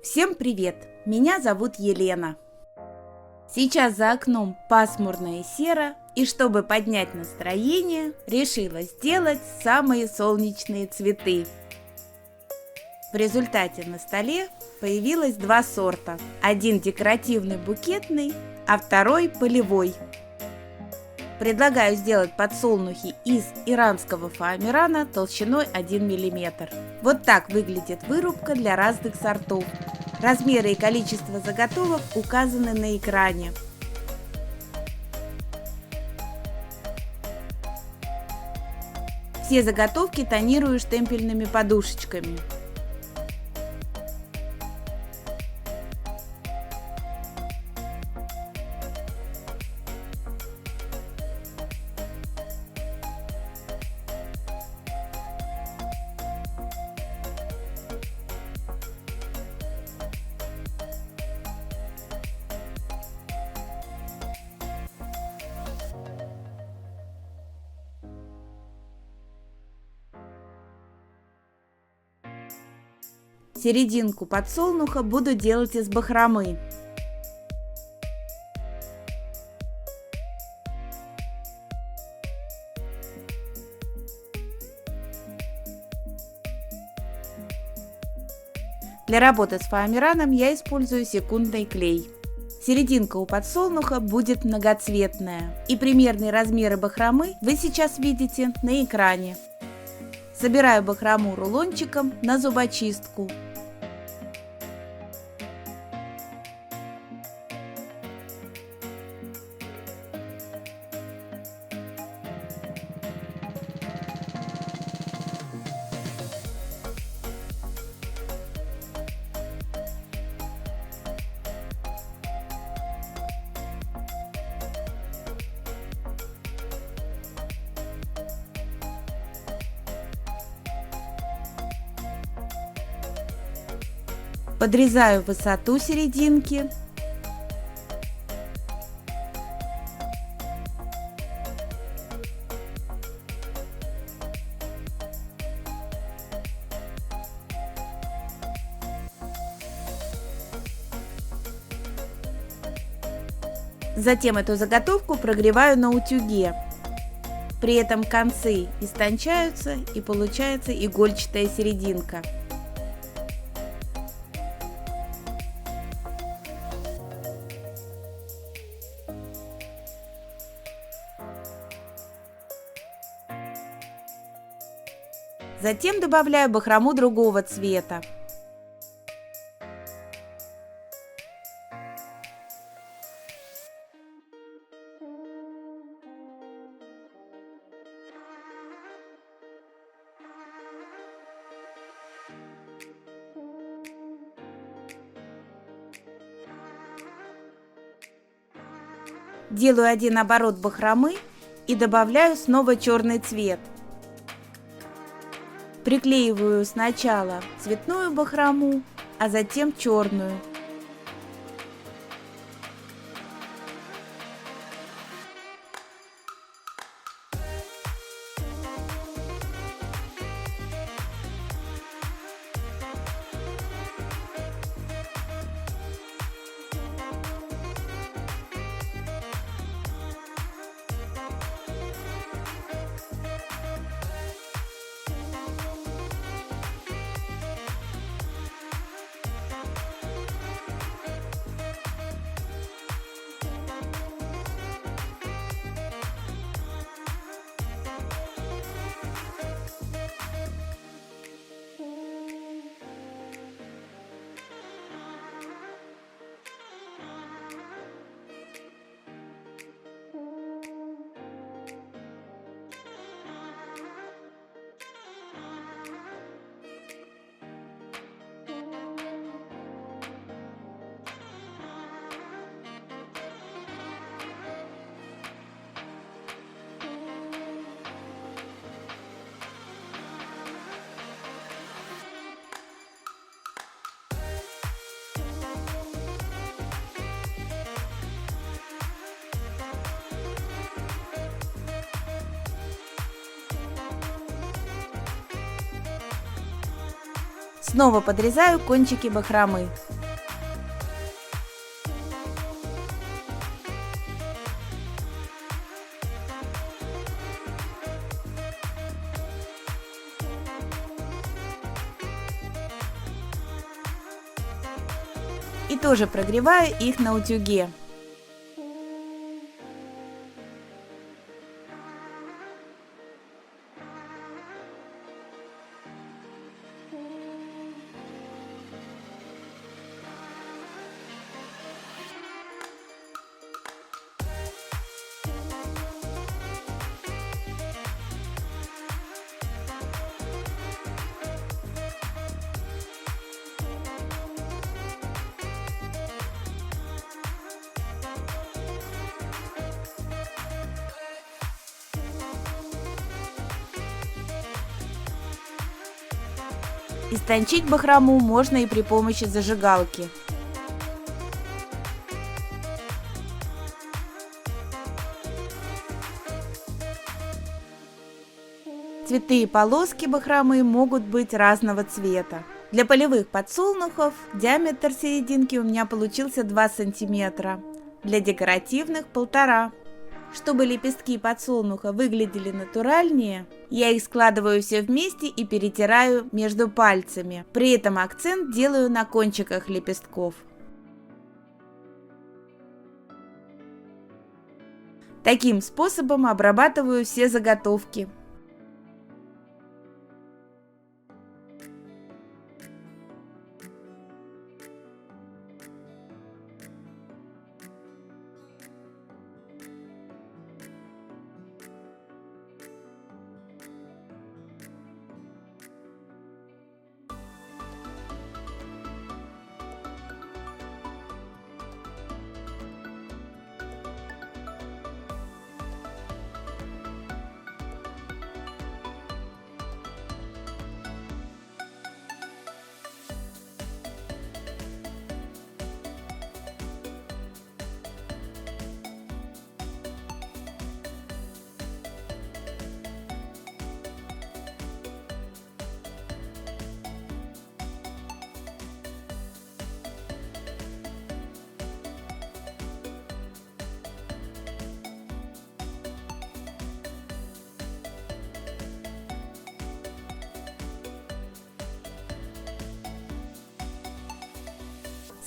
Всем привет! Меня зовут Елена. Сейчас за окном пасмурно и серо, и чтобы поднять настроение, решила сделать самые солнечные цветы. В результате на столе появилось два сорта. Один декоративный букетный, а второй полевой. Предлагаю сделать подсолнухи из иранского фоамирана толщиной 1 мм. Вот так выглядит вырубка для разных сортов. Размеры и количество заготовок указаны на экране. Все заготовки тонирую штемпельными подушечками. Серединку подсолнуха буду делать из бахромы. Для работы с фоамираном я использую секундный клей. Серединка у подсолнуха будет многоцветная, и примерные размеры бахромы вы сейчас видите на экране. Собираю бахрому рулончиком на зубочистку. Подрезаю высоту серединки. Затем эту заготовку прогреваю на утюге. При этом концы истончаются и получается игольчатая серединка. Затем добавляю бахрому другого цвета. Делаю один оборот бахромы и добавляю снова черный цвет. Приклеиваю сначала цветную бахрому, а затем черную. Снова подрезаю кончики бахромы. И тоже прогреваю их на утюге. Истончить бахрому можно и при помощи зажигалки. Цветы и полоски бахромы могут быть разного цвета. Для полевых подсолнухов диаметр серединки у меня получился 2 сантиметра, для декоративных 1,5. Чтобы лепестки подсолнуха выглядели натуральнее, я их складываю все вместе и перетираю между пальцами. При этом акцент делаю на кончиках лепестков. Таким способом обрабатываю все заготовки.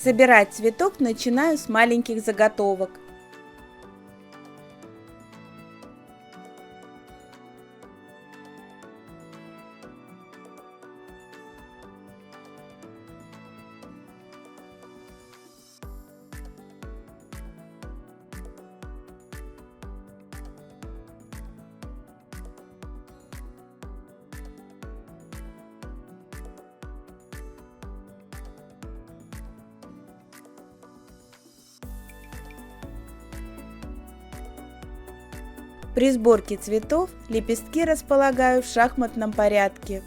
Собирать цветок начинаю с маленьких заготовок. При сборке цветов лепестки располагаю в шахматном порядке.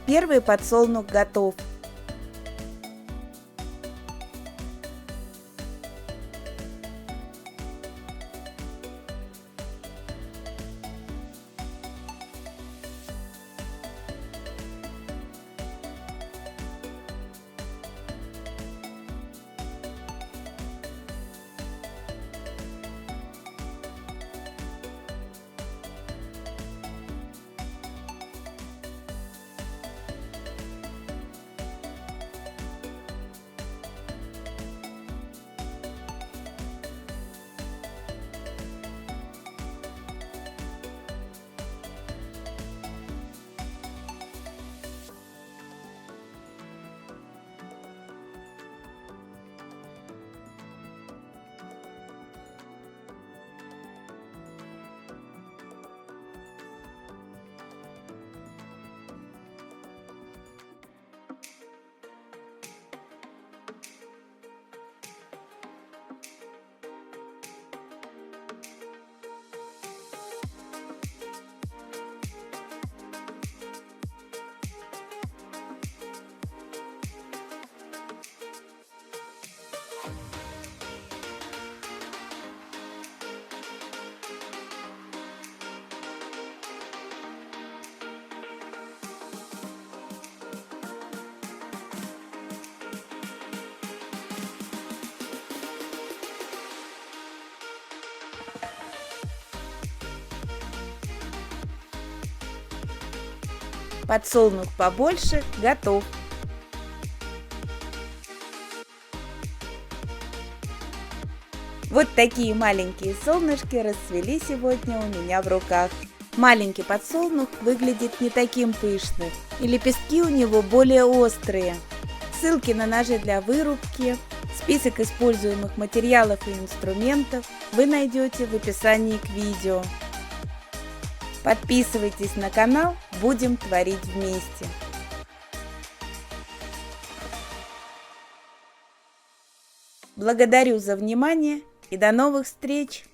Первый подсолнух готов. Подсолнух побольше готов. Вот такие маленькие солнышки расцвели сегодня у меня в руках. Маленький подсолнух выглядит не таким пышным, и лепестки у него более острые. Ссылки на ножи для вырубки, список используемых материалов и инструментов вы найдете в описании к видео. Подписывайтесь на канал, будем творить вместе. Благодарю за внимание и до новых встреч!